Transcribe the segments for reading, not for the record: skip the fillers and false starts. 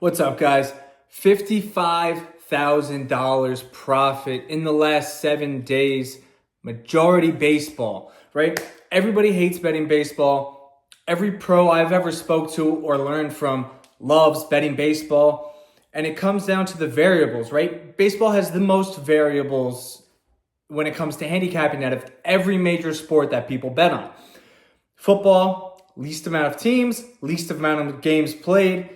What's up, guys? $55,000 profit in the last 7 days. Majority baseball, right? Everybody hates betting baseball. Every pro I've ever spoke to or learned from loves betting baseball. And it comes down to the variables, right? Baseball has the most variables when it comes to handicapping out of every major sport that people bet on. Football, least amount of teams, least amount of games played.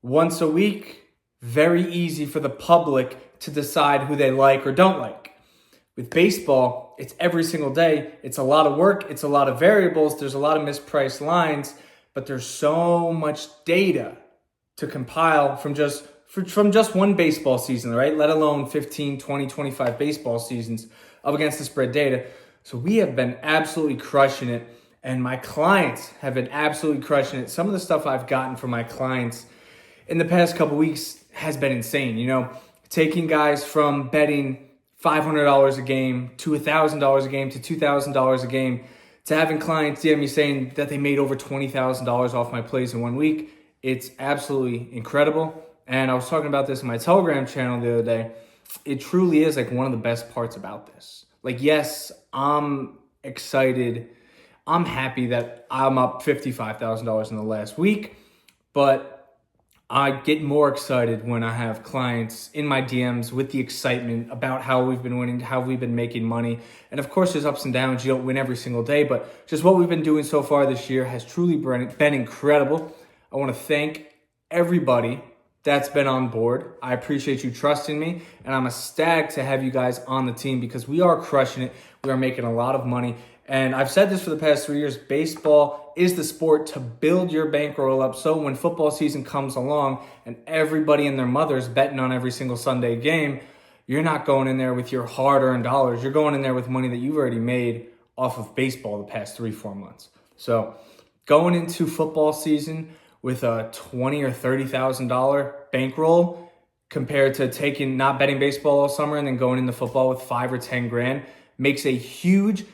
Once a week, very easy for the public to decide who they like or don't like. With baseball, it's every single day. It's a lot of work. It's a lot of variables. There's a lot of mispriced lines, but there's so much data to compile from just one baseball season, right? Let alone 15, 20, 25 baseball seasons up against the spread data. So we have been absolutely crushing it, and my clients have been absolutely crushing it. Some of the stuff I've gotten from my clients in the past couple weeks has been insane. Taking guys from betting $500 a game to $1,000 a game to $2,000 a game to having clients DM me saying that they made over $20,000 off my plays in 1 week. It's absolutely incredible. And I was talking about this in my Telegram channel the other day. It truly is like one of the best parts about this. Like, yes, I'm excited. I'm happy that I'm up $55,000 in the last week, but I get more excited when I have clients in my DMs with the excitement about how we've been winning, how we've been making money. And of course, there's ups and downs. You don't win every single day, but just what we've been doing so far this year has truly been incredible. I want to thank everybody that's been on board. I appreciate you trusting me, and I'm ecstatic to have you guys on the team because we are crushing it. We are making a lot of money. And I've said this for the past 3 years, baseball is the sport to build your bankroll up. So when football season comes along and everybody and their mother's betting on every single Sunday game, you're not going in there with your hard-earned dollars. You're going in there with money that you've already made off of baseball the past 3-4 months. So going into football season with a $20,000 or $30,000 bankroll compared to not betting baseball all summer and then going into football with $5 or $10 grand makes a huge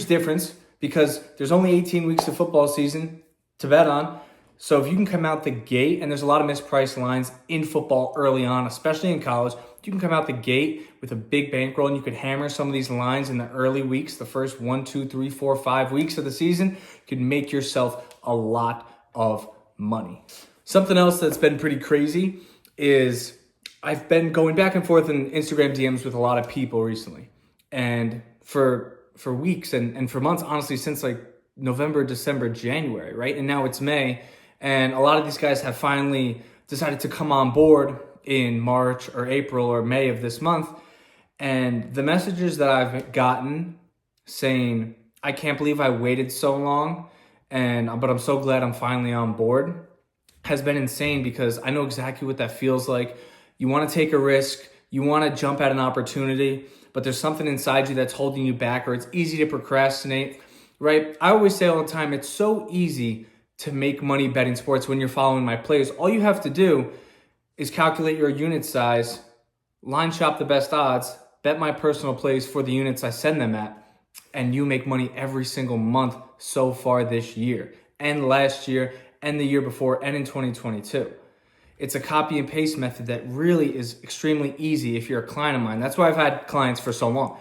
difference because there's only 18 weeks of football season to bet on. So if you can come out the gate, and there's a lot of mispriced lines in football early on, especially in college, you can come out the gate with a big bankroll and you could hammer some of these lines in the early weeks, the first 1, 2, 3, 4, 5 weeks of the season, you could make yourself a lot of money. Something else that's been pretty crazy is I've been going back and forth in Instagram DMs with a lot of people recently. And for weeks and for months, honestly, since like November, December, January, right? And now it's May. And a lot of these guys have finally decided to come on board in March or April or May of this month. And the messages that I've gotten saying, I can't believe I waited so long, but I'm so glad I'm finally on board, has been insane because I know exactly what that feels like. You want to take a risk. You want to jump at an opportunity, but there's something inside you that's holding you back, or it's easy to procrastinate, right? I always say all the time, it's so easy to make money betting sports when you're following my plays. All you have to do is calculate your unit size, line shop the best odds, bet my personal plays for the units I send them at, and you make money every single month so far this year, and last year, and the year before, and in 2022. It's a copy and paste method that really is extremely easy if you're a client of mine. That's why I've had clients for so long.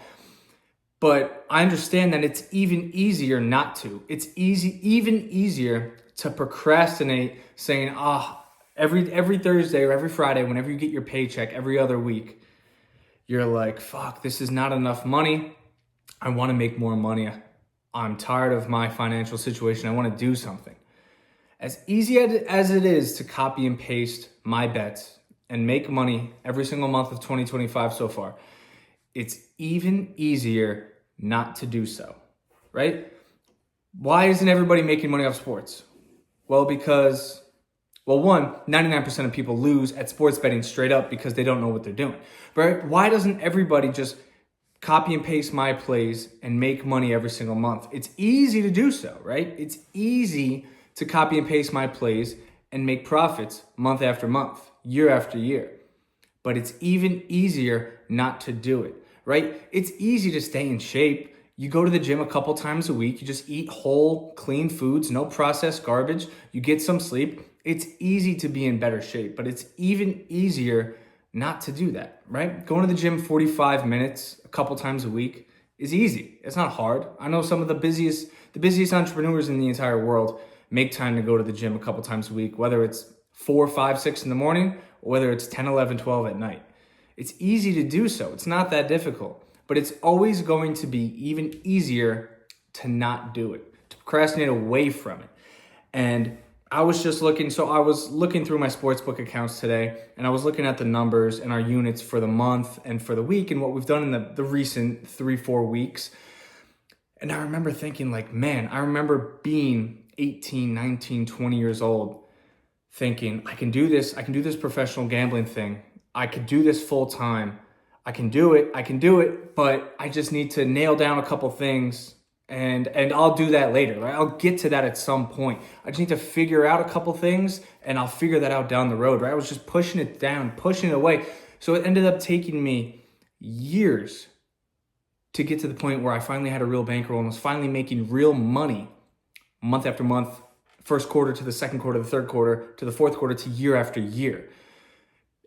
But I understand that it's even easier not to. It's even easier to procrastinate saying, every Thursday or every Friday, whenever you get your paycheck every other week, you're like, fuck, this is not enough money. I want to make more money. I'm tired of my financial situation. I want to do something. As easy as it is to copy and paste my bets and make money every single month of 2025 so far, it's even easier not to do so, right? Why isn't everybody making money off sports? Well, because, 99% of people lose at sports betting straight up because they don't know what they're doing, right? Why doesn't everybody just copy and paste my plays and make money every single month? It's easy to do so, right? It's easy to copy and paste my plays and make profits month after month, year after year. But it's even easier not to do it, right? It's easy to stay in shape. You go to the gym a couple times a week. You just eat whole, clean foods, no processed garbage. You get some sleep It's easy to be in better shape, but it's even easier not to do that, right? Going to the gym 45 minutes a couple times a week is easy. It's not hard. I know some of the busiest entrepreneurs in the entire world make time to go to the gym a couple times a week, whether it's 4, 5, 6 in the morning, or whether it's 10, 11, 12 at night. It's easy to do so. It's not that difficult, but it's always going to be even easier to not do it, to procrastinate away from it. And I was looking through my sportsbook accounts today, and I was looking at the numbers and our units for the month and for the week and what we've done in the recent 3-4 weeks. And I remember thinking like, man, I remember being 18, 19, 20 years old thinking, I can do this professional gambling thing. I could do this full time. I can do it, but I just need to nail down a couple things and I'll do that later, right? I'll get to that at some point. I just need to figure out a couple things and I'll figure that out down the road, right? I was just pushing it down, pushing it away. So it ended up taking me years to get to the point where I finally had a real bankroll and was finally making real money month after month, first quarter to the second quarter, the third quarter to the fourth quarter to year after year.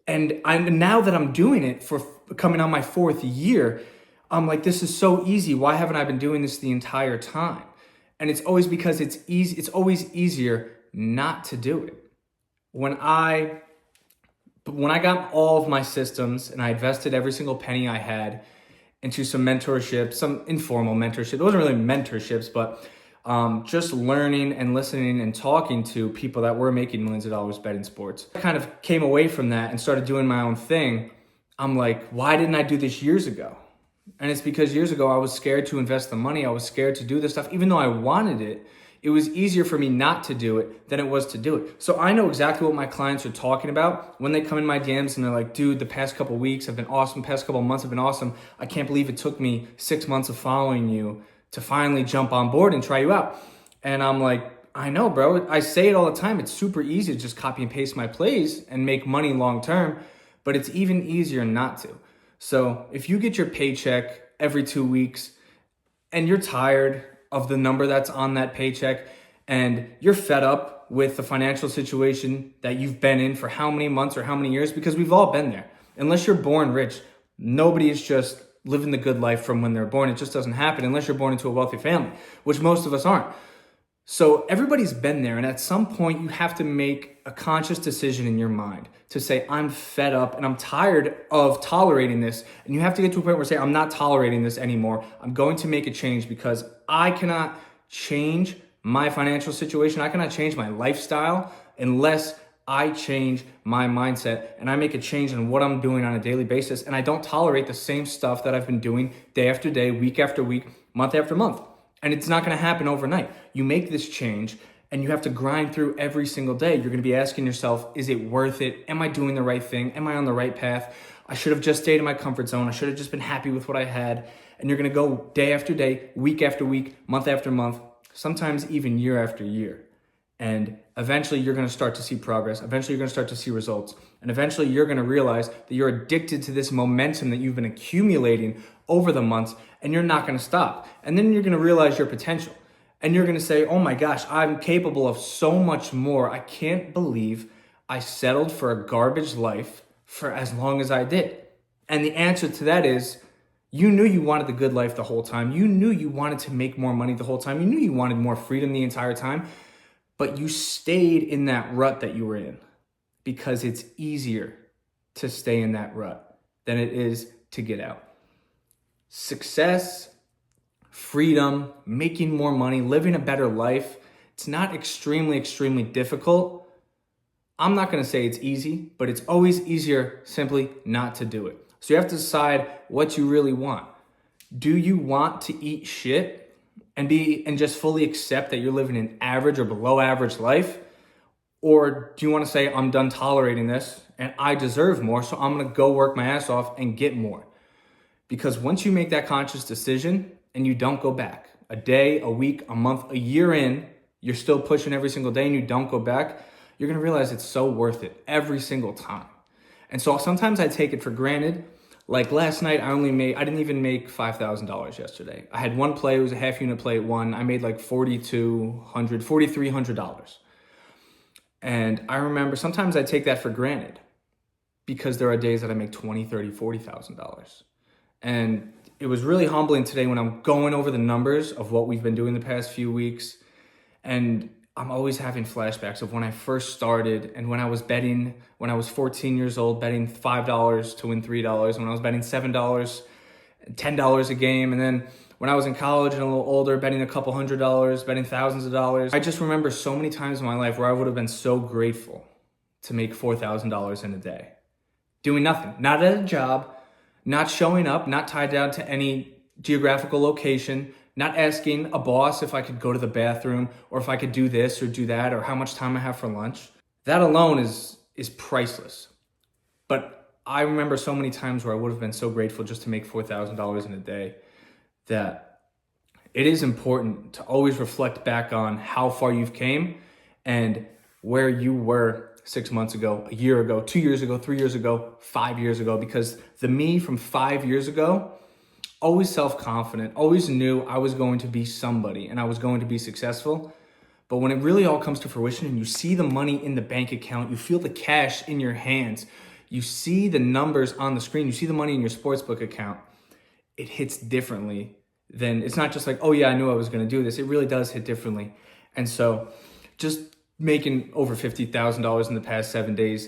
And now that I'm doing it for coming on my 4th year, I'm like, this is so easy. Why haven't I been doing this the entire time? And it's always because it's easy. It's always easier not to do it. When I got all of my systems and I invested every single penny I had into some mentorship, some informal mentorship. It wasn't really mentorships, but just learning and listening and talking to people that were making millions of dollars betting sports. I kind of came away from that and started doing my own thing. I'm like, why didn't I do this years ago? And it's because years ago I was scared to invest the money. I was scared to do this stuff. Even though I wanted it, it was easier for me not to do it than it was to do it. So I know exactly what my clients are talking about when they come in my DMs and they're like, dude, the past couple weeks have been awesome. Past couple months have been awesome. I can't believe it took me 6 months of following you to finally jump on board and try you out. And I'm like, I know, bro. I say it all the time. It's super easy to just copy and paste my plays and make money long term, but it's even easier not to. So if you get your paycheck every 2 weeks and you're tired of the number that's on that paycheck and you're fed up with the financial situation that you've been in for how many months or how many years, because we've all been there. Unless you're born rich, nobody is just living the good life from when they're born. It just doesn't happen unless you're born into a wealthy family, which most of us aren't. So everybody's been there. And at some point you have to make a conscious decision in your mind to say, I'm fed up and I'm tired of tolerating this. And you have to get to a point where you say, I'm not tolerating this anymore. I'm going to make a change because I cannot change my financial situation. I cannot change my lifestyle unless I change my mindset and I make a change in what I'm doing on a daily basis. And I don't tolerate the same stuff that I've been doing day after day, week after week, month after month. And it's not going to happen overnight. You make this change and you have to grind through every single day. You're going to be asking yourself, is it worth it? Am I doing the right thing? Am I on the right path? I should have just stayed in my comfort zone. I should have just been happy with what I had. And you're going to go day after day, week after week, month after month, sometimes even year after year. And eventually you're going to start to see progress. Eventually you're going to start to see results. And eventually you're going to realize that you're addicted to this momentum that you've been accumulating over the months, and you're not going to stop. And then you're going to realize your potential. And you're going to say, oh my gosh, I'm capable of so much more. I can't believe I settled for a garbage life for as long as I did. And the answer to that is, you knew you wanted the good life the whole time. You knew you wanted to make more money the whole time. You knew you wanted more freedom the entire time. But you stayed in that rut that you were in because it's easier to stay in that rut than it is to get out. Success, freedom, making more money, living a better life, it's not extremely, extremely difficult. I'm not going to say it's easy, but it's always easier simply not to do it. So you have to decide what you really want. Do you want to eat shit and just fully accept that you're living an average or below average life? Or do you want to say, I'm done tolerating this and I deserve more, so I'm going to go work my ass off and get more? Because once you make that conscious decision and you don't go back, a day, a week, a month, a year in, you're still pushing every single day and you don't go back, you're going to realize it's so worth it every single time. And so sometimes I take it for granted. Like last night, I didn't even make $5,000 yesterday. I had one play, it was a half unit play at one. I made like $4,300. And I remember sometimes I take that for granted because there are days that I make $20,000, $30,000, $40,000. And it was really humbling today when I'm going over the numbers of what we've been doing the past few weeks. And I'm always having flashbacks of when I first started and when I was betting, when I was 14 years old, betting $5 to win $3, when I was betting $7, $10 a game. And then when I was in college and a little older, betting a couple $100, betting thousands of dollars. I just remember so many times in my life where I would have been so grateful to make $4,000 in a day. Doing nothing, not at a job, not showing up, not tied down to any geographical location, not asking a boss if I could go to the bathroom or if I could do this or do that or how much time I have for lunch. That alone is priceless. But I remember so many times where I would have been so grateful just to make $4,000 in a day that it is important to always reflect back on how far you've came and where you were 6 months ago, a year ago, 2 years ago, 3 years ago, 5 years ago, because the me from 5 years ago, always self-confident, always knew I was going to be somebody and I was going to be successful. But when it really all comes to fruition and you see the money in the bank account, you feel the cash in your hands, you see the numbers on the screen, you see the money in your sportsbook account, it hits differently than, it's not just like, oh yeah, I knew I was going to do this. It really does hit differently. And so just making over $50,000 in the past 7 days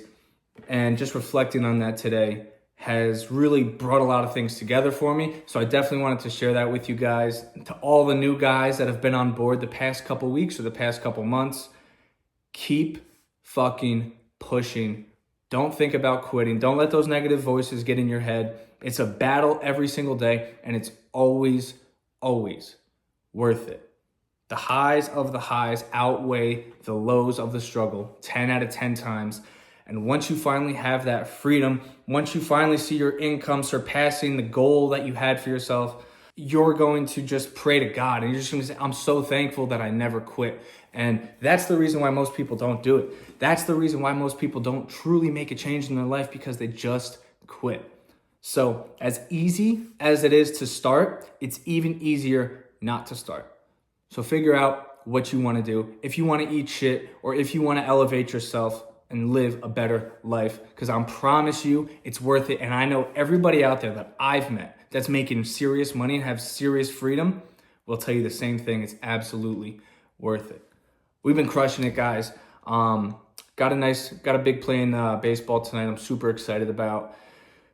and just reflecting on that today has really brought a lot of things together for me. So I definitely wanted to share that with you guys. To all the new guys that have been on board the past couple weeks or the past couple months, keep fucking pushing. Don't think about quitting. Don't let those negative voices get in your head. It's a battle every single day, and it's always, always worth it. The highs of the highs outweigh the lows of the struggle 10 out of 10 times. And once you finally have that freedom, once you finally see your income surpassing the goal that you had for yourself, you're going to just pray to God. And you're just going to say, I'm so thankful that I never quit. And that's the reason why most people don't do it. That's the reason why most people don't truly make a change in their life, because they just quit. So as easy as it is to start, it's even easier not to start. So figure out what you want to do. If you want to eat shit or if you want to elevate yourself and live a better life, because I promise you it's worth it. And I know everybody out there that I've met that's making serious money and have serious freedom will tell you the same thing. It's absolutely worth it. We've been crushing it, guys. Got a big play in baseball tonight. I'm super excited about.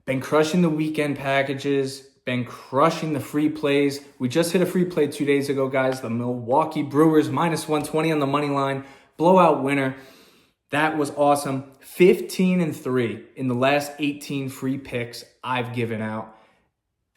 Been crushing the weekend packages. Been crushing the free plays. We just hit a free play 2 days ago, guys. The Milwaukee Brewers -120 on the money line. Blowout winner. That was awesome. 15-3 in the last 18 free picks I've given out.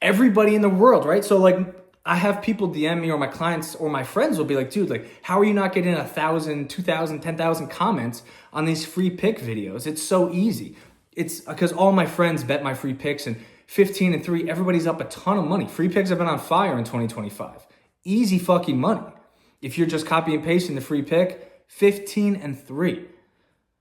Everybody in the world, right? So like I have people DM me or my clients or my friends will be like, dude, like how are you not getting 1,000, 2,000, 10,000 comments on these free pick videos? It's so easy. It's because all my friends bet my free picks and 15-3, everybody's up a ton of money. Free picks have been on fire in 2025. Easy fucking money. If you're just copy and pasting the free pick, 15-3.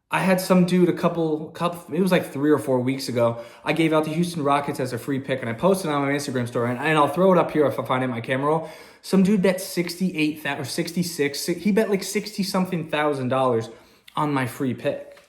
I had some dude it was like 3 or 4 weeks ago. I gave out the Houston Rockets as a free pick and I posted it on my Instagram story and I'll throw it up here if I find it in my camera roll. Some dude bet 68,000 or 66. He bet like 60 something $1,000 on my free pick.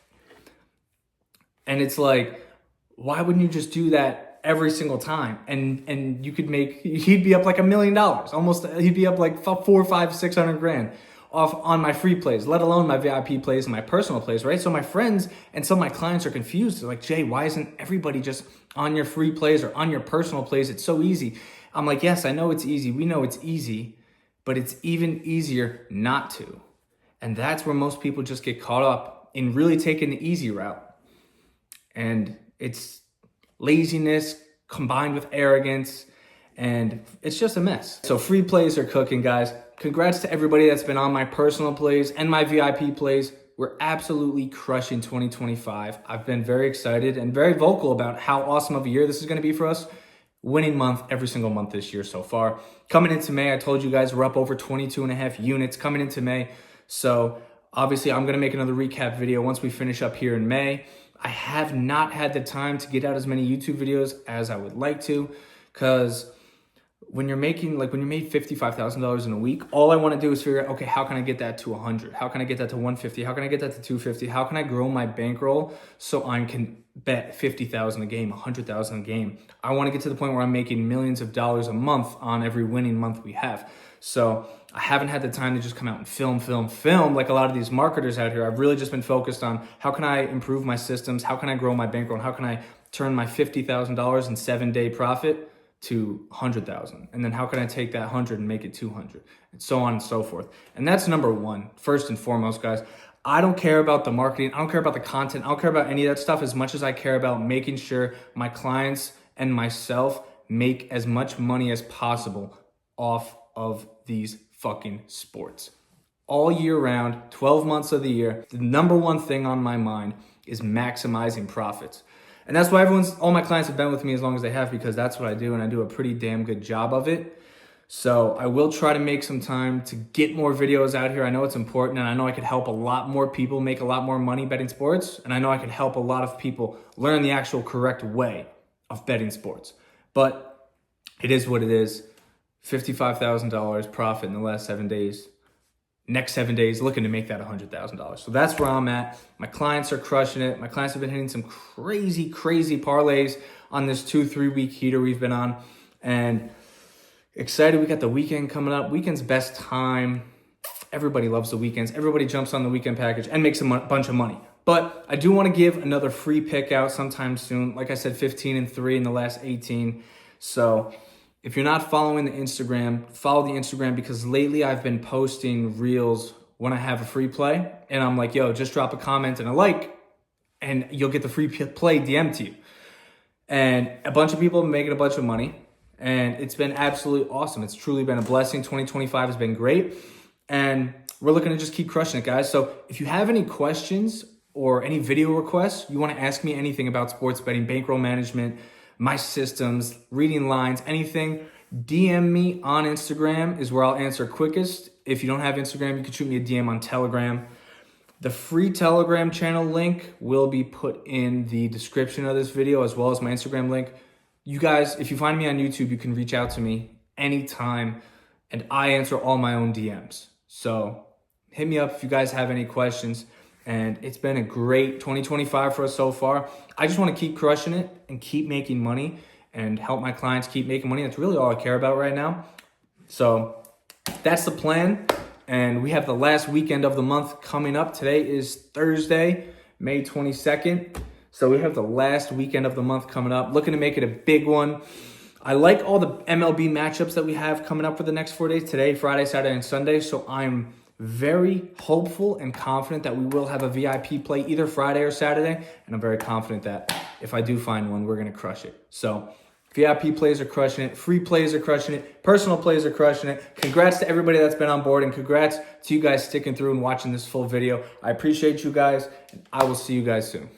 And it's like, why wouldn't you just do that every single time? And you could he'd be up like $1 million. Almost, he'd be up like 4, 5, 600 grand off on my free plays, let alone my VIP plays and my personal plays, right? So my friends and some of my clients are confused. They're like, Jay, why isn't everybody just on your free plays or on your personal plays? It's so easy. I'm like, yes, I know it's easy. We know it's easy, but it's even easier not to. And that's where most people just get caught up in really taking the easy route. And it's laziness combined with arrogance, and it's just a mess. So free plays are cooking, guys. Congrats to everybody that's been on my personal plays and my VIP plays. We're absolutely crushing 2025. I've been very excited and very vocal about how awesome of a year this is going to be for us. Winning month every single month this year so far. Coming into May, I told you guys we're up over 22.5 units coming into May. So obviously I'm going to make another recap video once we finish up here in May. I have not had the time to get out as many YouTube videos as I would like to because when you're making, like when you made $55,000 in a week, all I want to do is figure out, okay, how can I get that to 100? How can I get that to 150? How can I get that to 250? How can I grow my bankroll so I can bet 50,000 a game, 100,000 a game? I want to get to the point where I'm making millions of dollars a month on every winning month we have. So I haven't had the time to just come out and film like a lot of these marketers out here. I've really just been focused on how can I improve my systems? How can I grow my bankroll? And how can I turn my $50,000 in 7-day profit to 100,000, and then how can I take that 100 and make it 200, and so on and so forth. And that's number one, first and foremost, guys. I don't care about the marketing, I don't care about the content, I don't care about any of that stuff as much as I care about making sure my clients and myself make as much money as possible off of these fucking sports. All year round, 12 months of the year, the number one thing on my mind is maximizing profits. And that's why all my clients have been with me as long as they have, because that's what I do, and I do a pretty damn good job of it. So I will try to make some time to get more videos out here. I know it's important, and I know I could help a lot more people make a lot more money betting sports, and I know I could help a lot of people learn the actual correct way of betting sports. But it is what it is. $55,000 profit in the last 7 days. Next 7 days, looking to make that $100,000. So that's where I'm at. My clients are crushing it. My clients have been hitting some crazy parlays on this 2-3 week heater we've been on. And excited, we got the weekend coming up. Weekend's best time. Everybody loves the weekends. Everybody jumps on the weekend package and makes a bunch of money. But I do want to give another free pick out sometime soon. Like I said, 15-3 in the last 18. So if you're not following the Instagram, follow the Instagram, because lately I've been posting reels when I have a free play, and I'm like, yo, just drop a comment and a like, and you'll get the free play DM to you. And a bunch of people have been making a bunch of money, and it's been absolutely awesome. It's truly been a blessing. 2025 has been great, and we're looking to just keep crushing it, guys. So if you have any questions or any video requests, you want to ask me anything about sports betting, bankroll management, my systems, reading lines, anything, DM me on Instagram is where I'll answer quickest. If you don't have Instagram, you can shoot me a DM on Telegram. The free Telegram channel link will be put in the description of this video, as well as my Instagram link. You guys, if you find me on YouTube, you can reach out to me anytime, and I answer all my own DMs. So hit me up if you guys have any questions. And it's been a great 2025 for us so far. I just want to keep crushing it and keep making money and help my clients keep making money. That's really all I care about right now. So that's the plan. And we have the last weekend of the month coming up. Today is Thursday, May 22nd. So we have the last weekend of the month coming up. Looking to make it a big one. I like all the MLB matchups that we have coming up for the next 4 days. Today, Friday, Saturday, and Sunday. So I'm very hopeful and confident that we will have a VIP play either Friday or Saturday. And I'm very confident that if I do find one, we're going to crush it. So VIP plays are crushing it. Free plays are crushing it. Personal plays are crushing it. Congrats to everybody that's been on board, and congrats to you guys sticking through and watching this full video. I appreciate you guys, and I will see you guys soon.